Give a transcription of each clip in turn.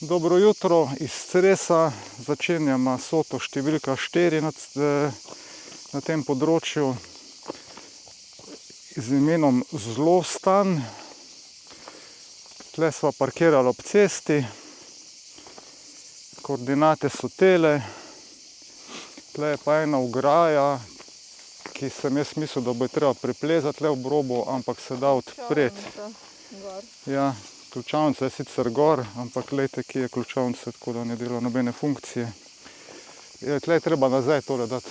Dobro jutro iz Cresa. Začenjamo soto številka 4 na tem področju z imenom Zlostan. Tle sva parkirali ob cesti. Koordinate so tele. Tle je pa ena ograja, ki sem jaz mislil, da bo treba preplezati tle ob robu, ampak se da odpreti. Ja, ključavnica je sicer gor, ampak glejte, kje je ključavnica, tako da ne dela nobene funkcije. Tle je treba nazaj tole dati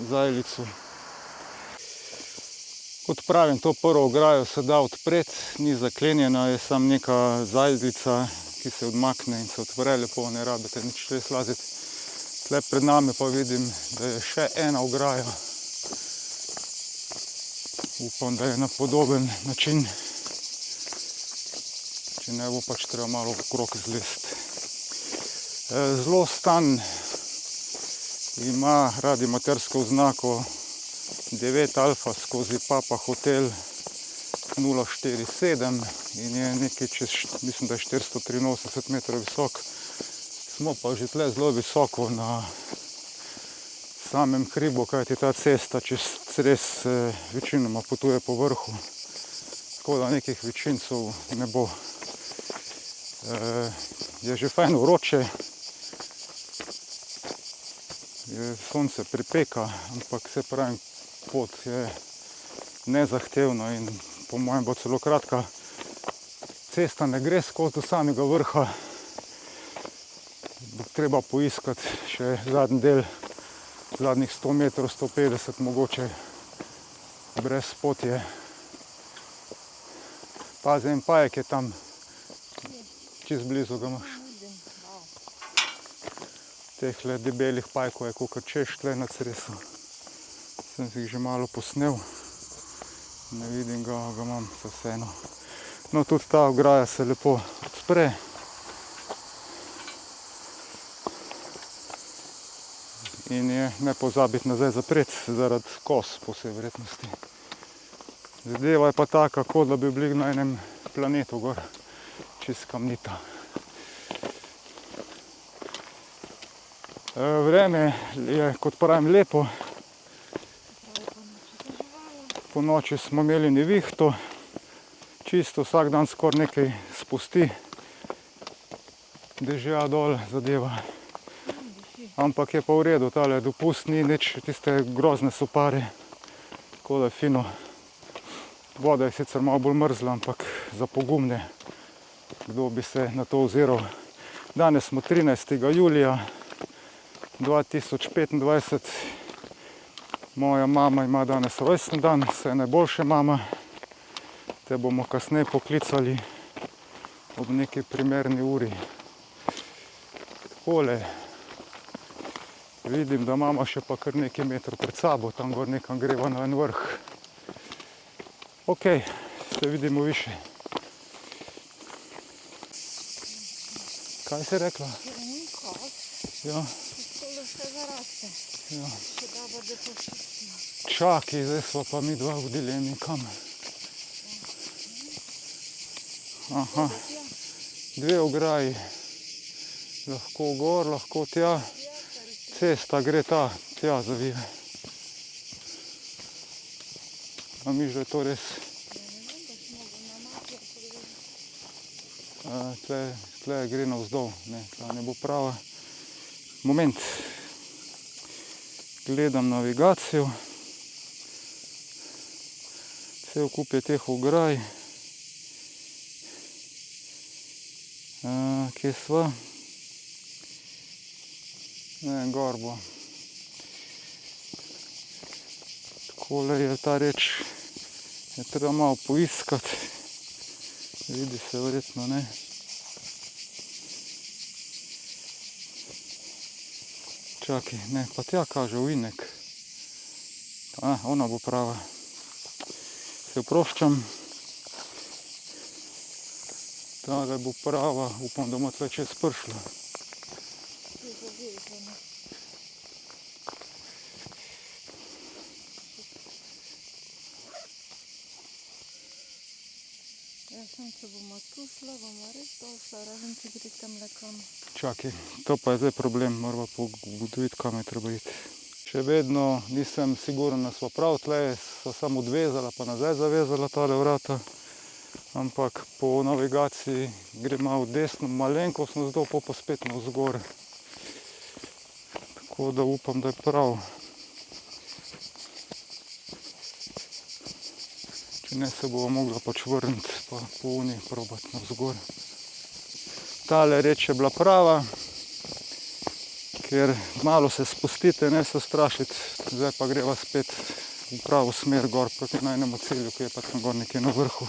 zajlico. Kot pravim, to prvo ograjo se da odpreti, ni zaklenjena, je samo neka zajlica, ki se odmakne in se odpre lepo, ne rabite nič res laziti. Tle pred nami pa vidim, da je še ena ograja. Upam, da je na podoben način, če ne bo pač treba malo okrog zlesti. Zlostan ima radiomatersko oznako 9 Alfa skozi Papa Hotel 047 in je nekaj čez, mislim, da je 483 metrov visok. Smo pa že tle zelo visoko na samem hribu, kajti ta cesta čez Cres večinoma potuje po vrhu, tako da nekih večincev ne bo. Je že fajn vroče, sonce pripeka, ampak se pravi, pot je nezahtevna in po mojem bo celo kratka. Cesta ne gre skozi do samega vrha, bo treba poiskati še zadnji del, zadnjih 100 metrov, 150 mogoče, brez potje. Pazi, en pajek je tam, čisto blizu ga imaš. Tehle debelih pajkov je kakor češ tle na Cresu. Sem si jih že malo posnel, ne vidim ga, ga imam vseeno. No, tudi ta ograja se lepo odpre. In je ne pozabiti nazaj zapreti, zaradi koz po vsej verjetnosti. Zadeva je pa taka, kot da bi bili na enem planetu gor, čist kamnita. Vreme je, kot pravim, lepo. Po noči smo imeli nevihto, čisto vsak dan skoraj nekaj spusti, dežja dol zadeva. Ampak je pa v redu, tale dopust ni nič tiste grozne sopare, tako da je fino. Voda je sicer malo bolj mrzla, ampak za pogumne, kdo bi se na to oziral. Danes smo 13. julija 2025. Moja mama ima danes rojstni dan, vse najboljše, mama. Te bomo kasneje poklicali ob neki primerni uri. Takole. Vidim, da imamo še pa kar nekaj metrov pred sabo, tam gor nekam greva na en vrh. Ok, se vidimo više. Kaj si rekla? Ja. Ja. Čakaj, zdaj smo pa mi dva v dilemi, kam. Aha, dve ograji. Lahko gor, lahko tja. Cesta gre tja zavije. A misliš, da je to res? Tle gre navzdol, ne, tle ne bo prava. Moment. Gledam navigacijo. Cel kup je teh ograj. Kje sva? Ne, gor bo. Takole je ta reč. Je treba malo poiskati. Vidi se verjetno, ne. Čakaj, ne, pa tja kaže uinek. Ona bo prava. Se oproščam. Tale bo prava, upam, da bomo tle čez pršla. Jaz sem, če bomo tu tu šla, bomo res dol šla, razen če gre tamle kam. Čakaj, to pa je zdaj problem, moramo pogotoviti, kam je treba iti. Še vedno nisem siguren, da smo prav, tle so samo odvezala pa nazaj zavezala tale vrata. Ampak po navigaciji gre malo desno, malenkost navzdol, pa spet navzgor. Tako da upam, da je prav. Če ne, se bova mogla pač vrniti, pa po uni probati navzgor. Tale reč je bila prava, ker malo se spustite, ne se strašiti. Zdaj pa greva spet v pravo smer gor proti najnemu cilju, ki je pa tam gor nekje na vrhu.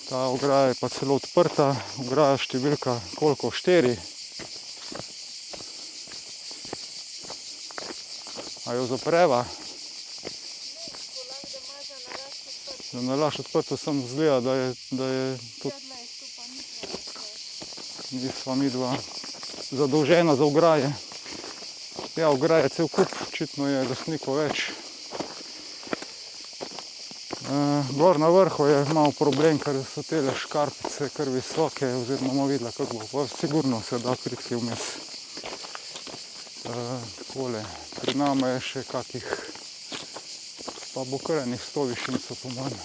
Ta ograja je pa celo odprta, ograja številka koliko? 4. A jo zapreva? Da nalaž odprto, sem zgleda, da je tudi nisva midva zadolžena za ograje. Ja, ograje cel kup, očitno je lastnikov več. Gor na vrhu je malo problem, ker so tele škarpice kar visoke, oziroma bomo videla, kako bo, pa sigurno se da priti kaj vmes. Takole, pred nama je še kakih, pa bo kar enih 100 višincev po mojem.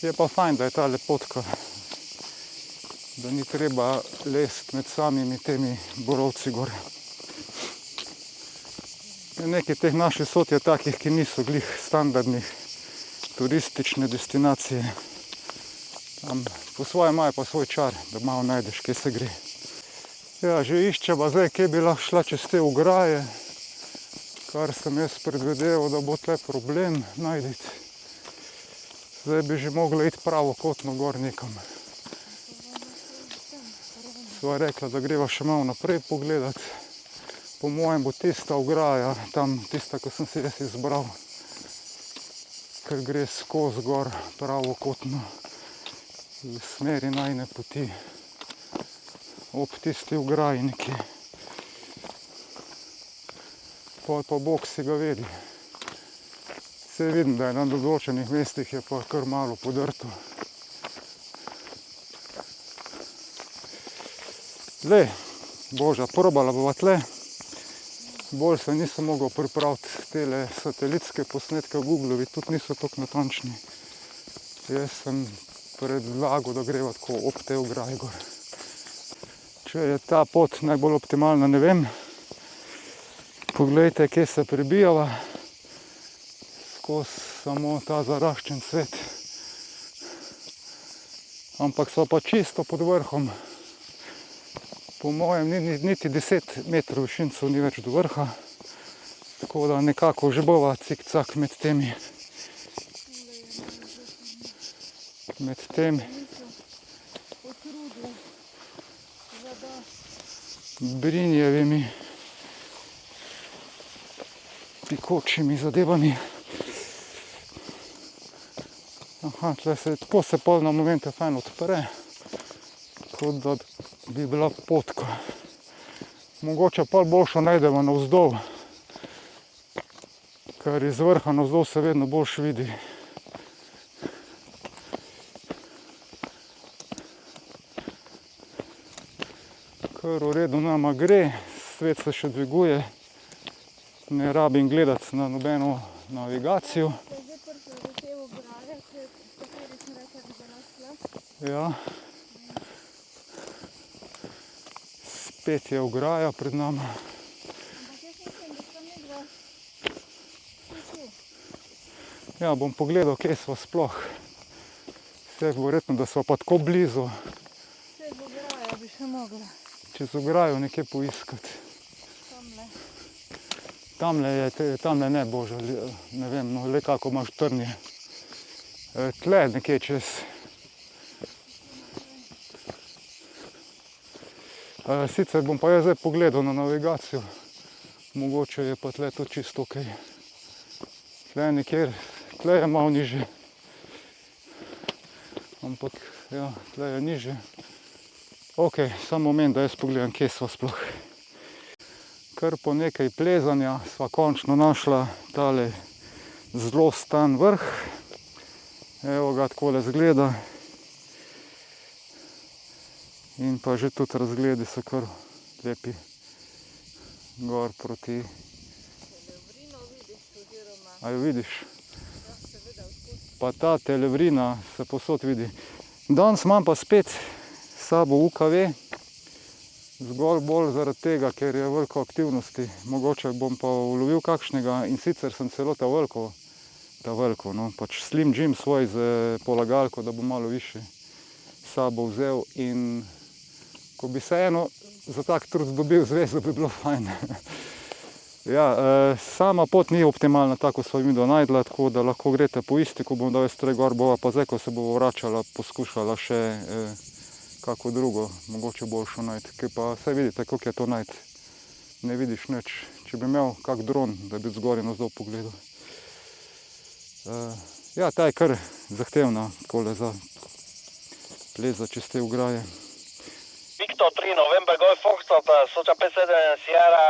Je pa fajn, da je ta lepotka, da ni treba lesti med samimi temi borovci gor. Nekaj teh naših sod je takih, ki niso glih standardnih turistične destinacije. Tam po svoje imajo pa svoj čar, da malo najdeš, kje se gre. Ja, že iščeva zdaj, kje bi lahko šla čez te ograje, kar sem jaz predvideval, da bo tle problem najditi. Zdaj bi že mogla iti pravokotno gor nekam. Sva rekla, da greva še malo naprej pogledati. Po mojem bo tista ograja, tam tista, ko sem si jaz izbral, ker gre skozi gor pravokotno v smeri najine poti. Ob tisti ograji nekje. Pol pa Bog si ga vedi. Saj vidim, da je na določenih mestih je pa kar malo podrto. Zdaj, Boža, probala bova tle. Bolj se nisem mogel pripraviti tele satelitske posnetke v Googlovi, tudi niso toliko natančni. Jaz sem predlagal, da greva tako ob te ograji gor. Če je ta pot najbolj optimalna, ne vem. Poglejte, kje se prebijava. Skozi samo ta zaraščen cvet. Ampak sva pa čisto pod vrhom. Po mojem niti 10 metrov višincev ni več do vrha. Tako da nekako že bova cik-cak med temi. Med tem brinjevimi pikočimi zadevami. Aha, tle se, tako se pol na momente fajn odpre. Kot da bi bila potka. Mogoče pol boljšo najdemo navzdol, ker iz vrha navzdol se vedno boljš vidi. Kar v redu nama gre, svet se še dviguje, ne rabim gledati na nobeno navigacijo. Ja. Spet je ograja pred nama. Ja, bom pogledal, kje sva sploh. Vse je verjetno, da sva pa tako blizu. Čez ograjo bi še mogla. Čez ograjo nekje poiskati. Tamle ne, Boža, ne vem, no, le kako imaš trnje. Tle nekje čez. Sicer bom pa jaz zdaj pogledal na navigacijo. Mogoče je pa tle to čisto okej. Tle nekjer, tle je malo nižje. Ampak, ja, tle je nižje. Okej, samo moment, da jaz pogledam, kje sva sploh. Kar po nekaj plezanja sva končno našla tale zelo stan vrh. Evo ga, takole zgleda. In pa že tudi razgledi so kar lepi gor proti. Televrino vidiš oziroma, A jo vidiš? ja, seveda, odkud. Pa ta televrina se posod vidi. Danes imam pa spet s sabo UKV. Zgolj bolj zaradi tega, ker je veliko aktivnosti. Mogoče bom pa ulovil kakšnega in sicer sem celo ta veliko, no, pač Slim Jim svoj z polagalko, da bom malo višji s sabo vzel in ko bi se eno za tak trud dobil zvezo, bi bilo fajn. Ja, sama pot ni optimalna, tako sva midva najdla, tako da lahko greste po isti, ko bom dal jaz tule gor, bova pa zdaj, ko se bova vračala, poskušala še kako drugo, mogoče boljšo najti. Kaj pa saj vidite, kako je to najti. Ne vidiš nič. Če bi imel kak dron, da bi zgoraj navzdol pogledal. Ja, ta je kar zahtevna, takole za pleza čez te ograje. Victor 3, November Golf Foxtrot, Soča 57 Sierra,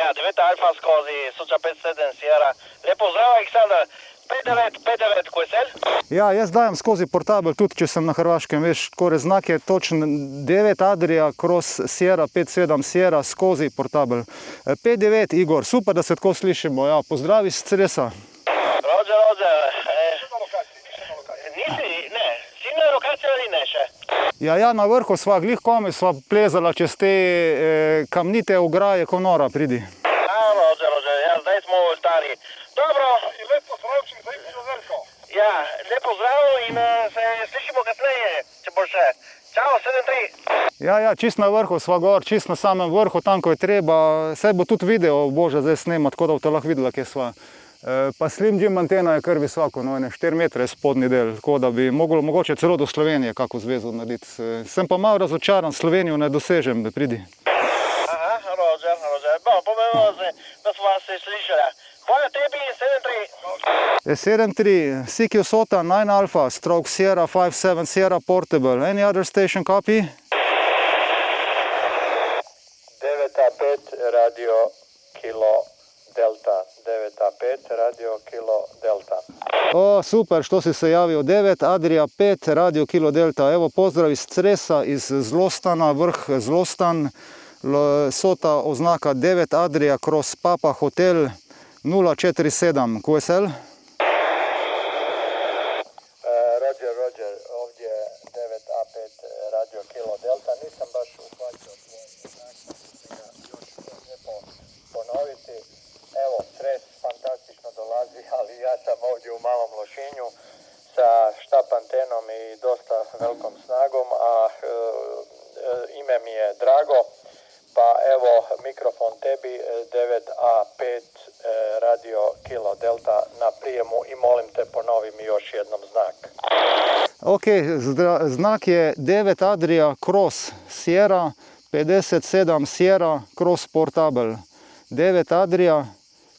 ja, 9 Alfa skozi Soča 57 Sierra. Lepo zdrav, Aleksandar. 59, ko je sel? Ja, jaz dajem skozi portabel, tudi če sem na Hrvaškem, veš, takore znak je točen 9 Adria cross Sierra 57 Sierra skozi portabel. 59 Igor, super, da se tako slišimo, ja, pozdravi s Cresa. Roger. Nisi, ne, si na lokaciji ali ne še? Ja, na vrhu sva, glih komi sva plezala čez te kamnite ograje, ko nora pridi. Roger, ja, zdaj smo stari. Dobro. I lepo zdravček za Ivico Veljko. Ja, lepo zdrav in se slišimo kasneje, če bo še. Čao, 7-3. Ja, čist na vrhu sva gor, čist na samem vrhu, tam ko je treba. Saj bo tudi video, bože, zdaj snema, tako da bo te lahko videla, kje sva. Pa Slim Jim antena je kar visoko, no, 4 metre je spodnji del, tako da bi moglo mogoče celo do Slovenije kako zvezo narediti. Sem pa malo razočaran, Slovenijo ne dosežem, da pridi. Aha, Roger. Bo, pomembno, da smo vas slišali. Hvala tebi, 7-3. 7-3, Sikio Sota, 9 Alpha, stroke Sierra 57 Sierra Portable. Any other station copy? 9A5 Radio Kilo Delta. 9A5 Radio Kilo Delta. O, super, što si se javio. 9 Adria 5 Radio Kilo Delta. Evo pozdrav iz Cresa, iz Zlostana, vrh Zlostan. Sota oznaka 9 Adria cross Papa Hotel 047 QSL. Roger, ovdje 9A5 Radio Kilo Delta. Nisam baš uhvatio svoj znak, još lijepo ponoviti. Evo, Cres fantastično dolazi, ali ja sam ovdje u Malom Lošinju sa štap antenom i dosta velikom snagom, a ime mi je Drago. Pa evo, mikrofon tebi, 9A5 Radio Kilo Delta na prijemu i molim te ponovi mi još jednom znak. Ok, znak je 9 Adria cross Sierra 57 Sierra cross Portable. 9 Adria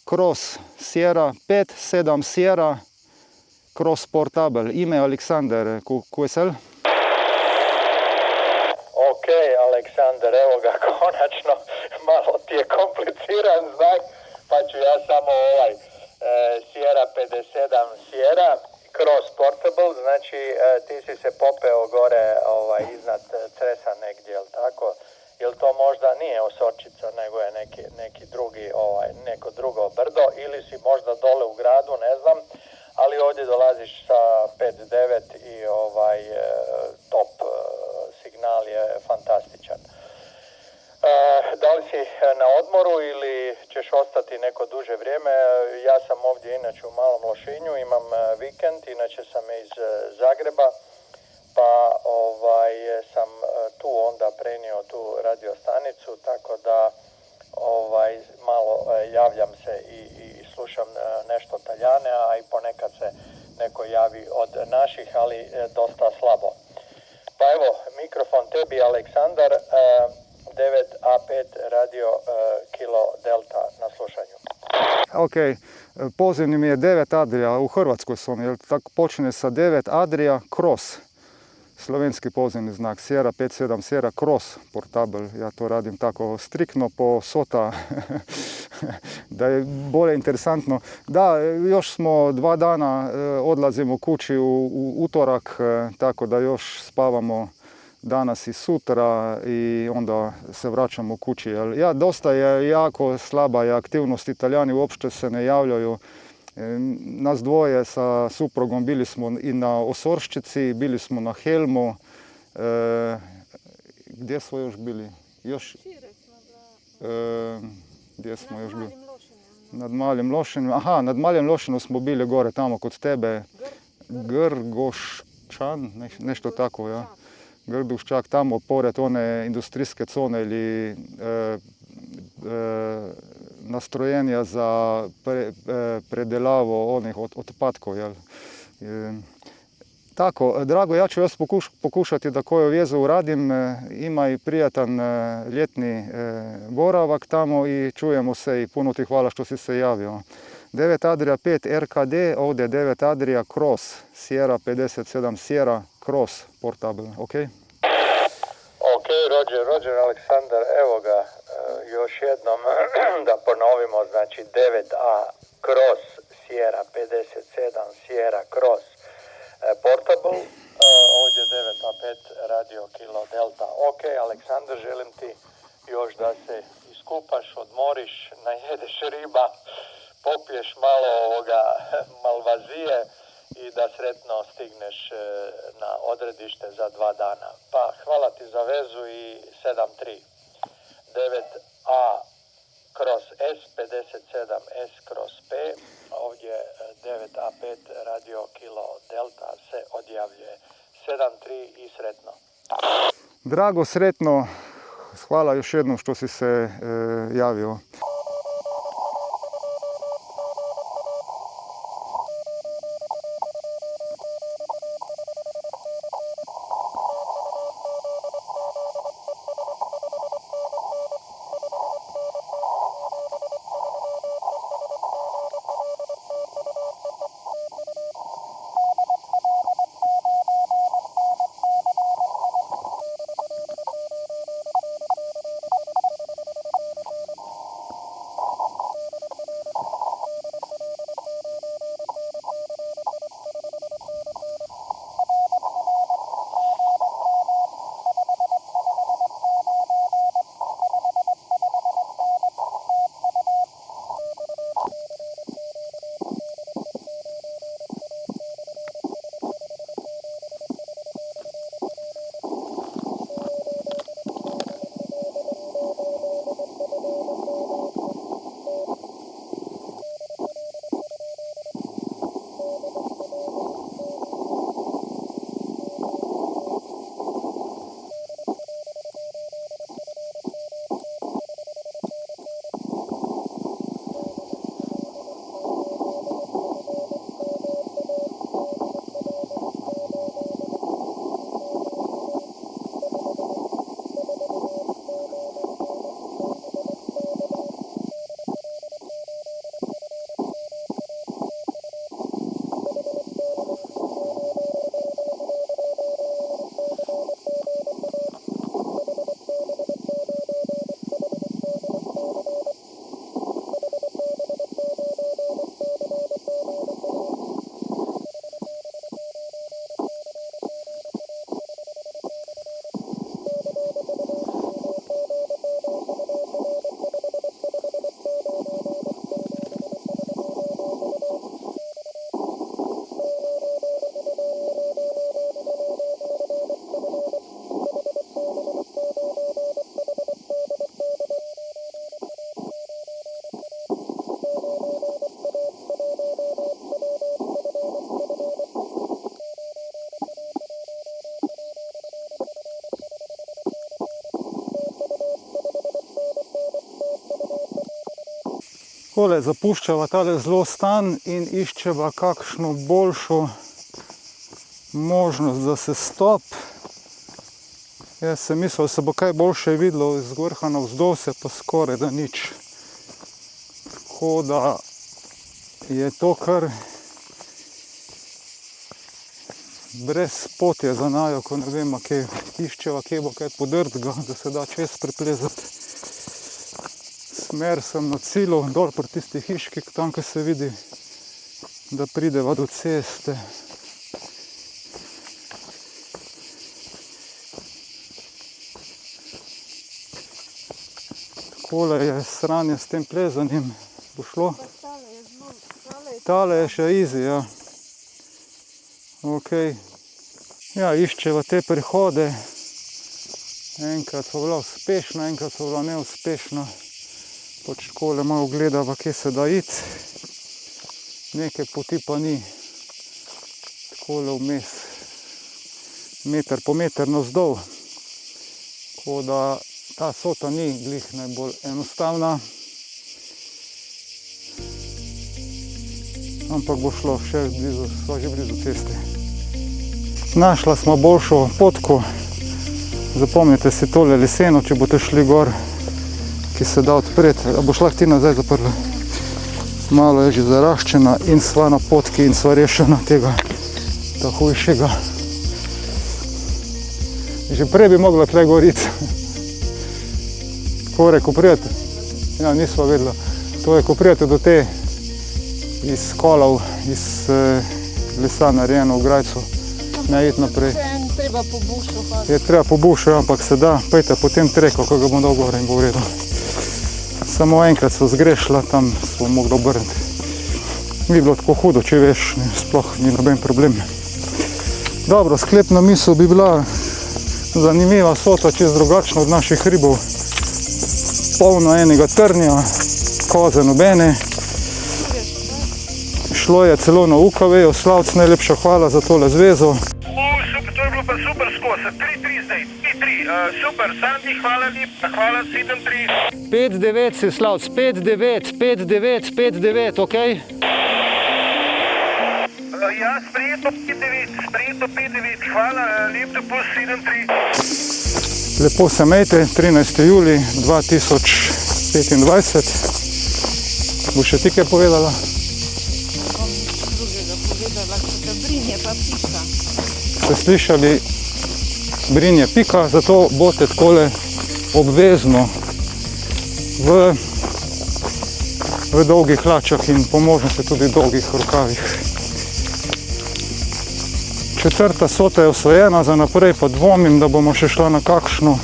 cross Sierra 57 Sierra cross Portable. Ime Aleksandar, QSL. Ok, Aleksandar, evo ga, konačno, malo ti je kompliciran znak, pa ću ja samo Sierra 57 Sierra Cross Portable, znači ti si se popeo gore iznad Cresa negdje, jel tako? Jel to možda nije Osorčica, nego je neki drugi, neko drugo brdo, ili si možda dole u gradu, ne znam, ali ovdje dolaziš sa 5.9 i top signal je fantastičan. Da li si na odmoru ili ćeš ostati neko duže vrijeme? Ja sam ovdje inače u Malom Lošinju, imam vikend, inače sam iz Zagreba, pa sam tu onda prenio tu radiostanicu, tako da malo javljam se i slušam nešto Taljane, a i ponekad se neko javi od naših, ali dosta slabo. Pa evo, mikrofon tebi, Aleksandar, 9A5 Radio Kilo Delta na slušanju. Ok, pozivni mi je 9 Adria, u Hrvatskoj sam, jer tako počne sa 9 Adria Cross, slovenski pozivni znak, Sierra 57 Sierra Cross Portable, ja to radim tako striktno po SOTA da je bolje interesantno. Da, još smo 2 dana odlazimo kući u utorak, tako da još spavamo danas i sutra i onda se vraćamo kući. Ja, dosta je jako slaba je aktivnost, Italijani uopšte se ne javljaju. Nas dvoje sa suprugom bili smo i na Osorščici, bili smo na Helmu. Gdje smo još bili? Još, gdje smo još bili? Nad Malim Lošinjem. Aha, nad Malim Lošinjem smo bili gore tamo kod tebe. Grgoščan, nešto tako, ja. Grduščak, tamo pored one industrijske cone ili nastrojenja za predelavo onih otpadkov. Jel? Tako, drago, ja ću još pokušati da koju vezu uradim. Ima i prijatan ljetni boravak tamo i čujemo se i puno ti hvala što si se javio. 9 Adria 5 RKD, ovdje 9 Adria Cross, Sierra 57 Sierra Cross Portable, ok? Ok, Roger, Aleksandar, evo ga, još jednom da ponovimo, znači 9A Cross Sierra 57 Sierra Cross Portable, ovdje 9A5 Radio Kilo Delta. Ok, Aleksandar, želim ti još da se iskupaš, odmoriš, najedeš riba, popiješ malo malvazije i da sretno stigneš na odredište za 2 dana. Pa hvala ti za vezu i 7-3. 9A kroz S, 57 S kroz P, ovdje 9A5 Radio Kilo Delta se odjavljuje. 7-3 i sretno. Drago, sretno. Hvala još jednom što si se javio. Tole zapuščava tale zelo stan in iščeva kakšno boljšo možnost za sestop. Jaz sem mislil, da se bo kaj boljše videlo iz vrha navzdol, se pa skoraj da nič. Tako da je to kar brez potje za najo, ko ne vemo, kje iščeva, kje bo kaj podrtga, da se da čez priplezati. Smer sem na cilju, dol pri tisti hiški, tam, ko se vidi, da prideva do ceste. Takole je sranje s tem plezanjem, bo šlo. Tale je še easy, ja. Ok. Ja, iščeva te prihode. Enkrat so bila uspešna, enkrat so bila neuspešna. Pač takole malo gledava, kje se da iti. Neke poti pa ni. Takole vmes. Meter po meter navzdol. Tako da ta sota ni glih najbolj enostavna. Ampak bo šlo, še blizu, sva že blizu ceste. Našla smo boljšo potko. Zapomnite si tole leseno, če boste šli gor, ki se da odpreti. A boš lahko ti nazaj zaprla? Malo je že zaraščena in sva na potki in sva rešena tega hujšega. Že prej bi mogla tle goriti. Tako je, ko prijete. Ja, nisva vedela. To je, ko prijete do te iz kolov, iz lesa narejeno v grajcu. Ne iti naprej. Treba po bušu hoditi. Je treba po bušu, ampak se da. Pejte po tem treku, ko ga bom dal gor in bo v redu. Samo enkrat so zgrešila, tam smo mogli obrniti. Ni bilo tako hudo, če veš, sploh ni noben problem. Dobro, sklepna misel bi bila zanimiva sota, čez drugačna od naših ribov. Polno enega trnja, koze nobene. Šlo je celo na UKV, Slavc, najlepša hvala za tole zvezo. Super, to je bilo pa super skozi. 3-3 zdaj, 3-3. Super, Sandi, hvala lepa, hvala 7-3. 5-9 si Slavc, 5-9, 5-9, 5-9, ok? Ja, sprejeto 5-9, hvala, lep dopust 7-3. Lepo se mejte, 13. julij 2025. Bo še ti kaj povedala? Drugega povedala, da brinje pa pika. Ste slišali, brinje pika, zato boste takole obvezno v dolgih hlačah in po možnosti tudi dolgih rokavih. Četrta sota je osvojena, za naprej pa dvomim, da bomo še šla na kakšno,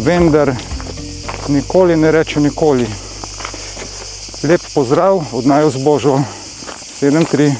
vendar nikoli ne rečem nikoli. Lep pozdrav od naju z Božo 7-3.